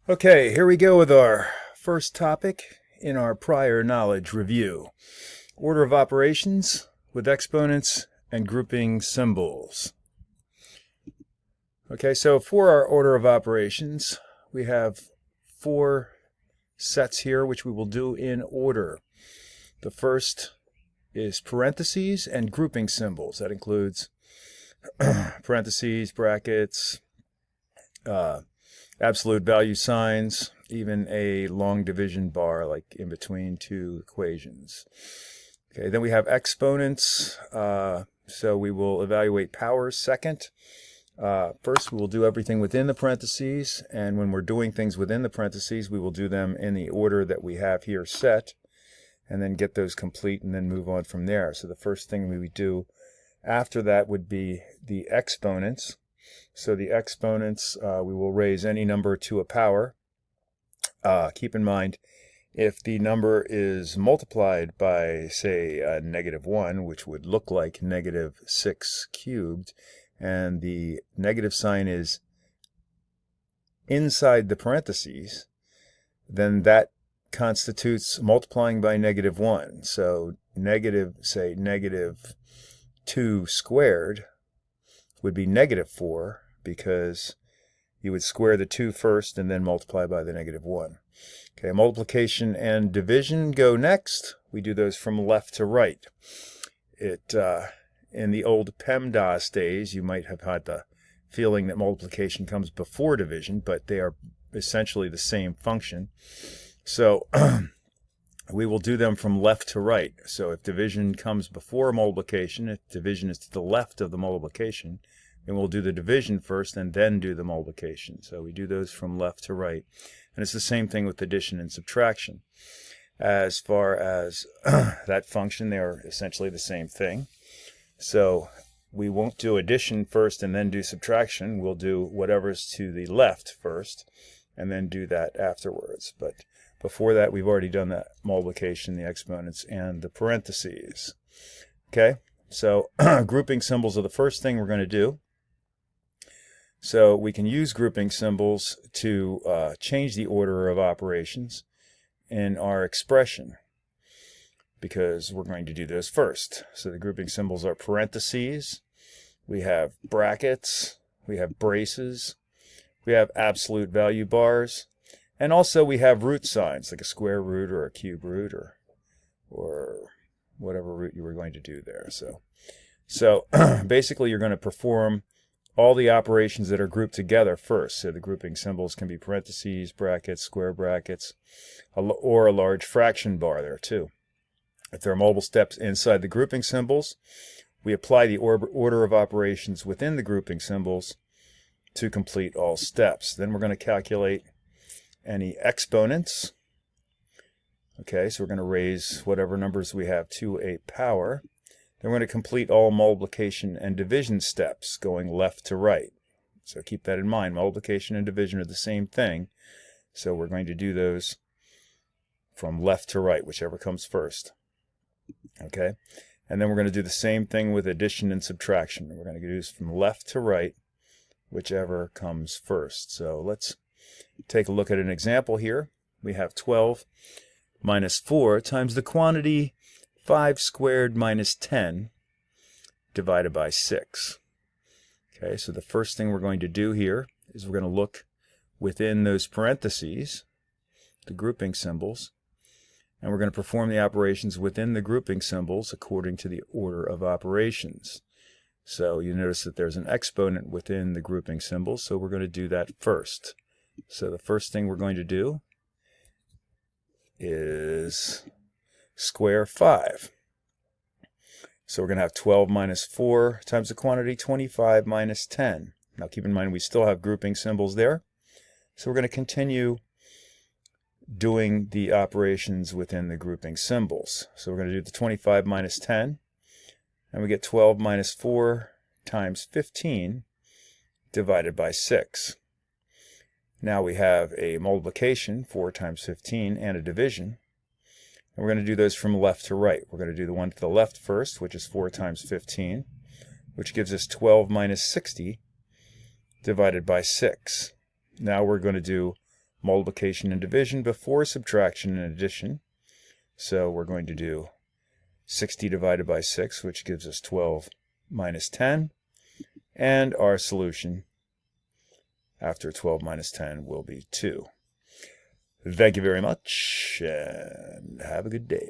Okay, here we go with our first topic in our prior knowledge review. Order of operations with exponents and grouping symbols. Okay, so for our order of operations, we have four sets here which we will do in order. The first is parentheses and grouping symbols. That includes parentheses, brackets, absolute value signs, even a long division bar like in between two equations. Okay, then we have exponents. So we will evaluate powers second. First, we will do everything within the parentheses, and when we're doing things within the parentheses, we will do them in the order that we have here set, and then get those complete and then move on from there. So the first thing we would do after that would be the exponents. So the exponents, we will raise any number to a power. Keep in mind, if the number is multiplied by, say, -1, which would look like -6 cubed, and the negative sign is inside the parentheses, then that constitutes multiplying by -1. So say -2 squared would be -4, because you would square the 2 first and then multiply by the -1. Okay, multiplication and division go next. We do those from left to right. In the old PEMDAS days, you might have had the feeling that multiplication comes before division, but they are essentially the same function. So we will do them from left to right. So if division comes before multiplication, if division is to the left of the multiplication, then we'll do the division first and then do the multiplication. So we do those from left to right. And it's the same thing with addition and subtraction. As far as that function, they are essentially the same thing. So we won't do addition first and then do subtraction. We'll do whatever's to the left first and then do that afterwards. But before that, we've already done the multiplication, the exponents, and the parentheses. Okay, so grouping symbols are the first thing we're going to do. So we can use grouping symbols to change the order of operations in our expression, because we're going to do those first. So the grouping symbols are parentheses, we have brackets, we have braces, we have absolute value bars, and also we have root signs like a square root or a cube root or whatever root you were going to do there. So basically you're going to perform all the operations that are grouped together first. So the grouping symbols can be parentheses, brackets, square brackets, or a large fraction bar there too. If there are multiple steps inside the grouping symbols, we apply the order of operations within the grouping symbols to complete all steps. Then we're going to calculate any exponents. Okay, so we're going to raise whatever numbers we have to a power. Then we're going to complete all multiplication and division steps going left to right. So keep that in mind. Multiplication and division are the same thing. So we're going to do those from left to right, whichever comes first. Okay, and then we're going to do the same thing with addition and subtraction. We're going to do this from left to right, whichever comes first. So let's take a look at an example here. We have 12 minus 4 times the quantity 5 squared minus 10 divided by 6. Okay, so the first thing we're going to do here is we're going to look within those parentheses, the grouping symbols, and we're going to perform the operations within the grouping symbols according to the order of operations. So you notice that there's an exponent within the grouping symbols, so we're going to do that first. So the first thing we're going to do is square 5. So we're going to have 12 minus 4 times the quantity 25 minus 10. Now keep in mind we still have grouping symbols there. So we're going to continue doing the operations within the grouping symbols. So we're going to do the 25 minus 10, and we get 12 minus 4 times 15 divided by 6. Now we have a multiplication, 4 times 15, and a division. And we're going to do those from left to right. We're going to do the one to the left first, which is 4 times 15, which gives us 12 minus 60 divided by 6. Now we're going to do multiplication and division before subtraction and addition. So we're going to do 60 divided by 6, which gives us 12 minus 10. And our solution after 12 minus 10 will be 2. Thank you very much, and have a good day.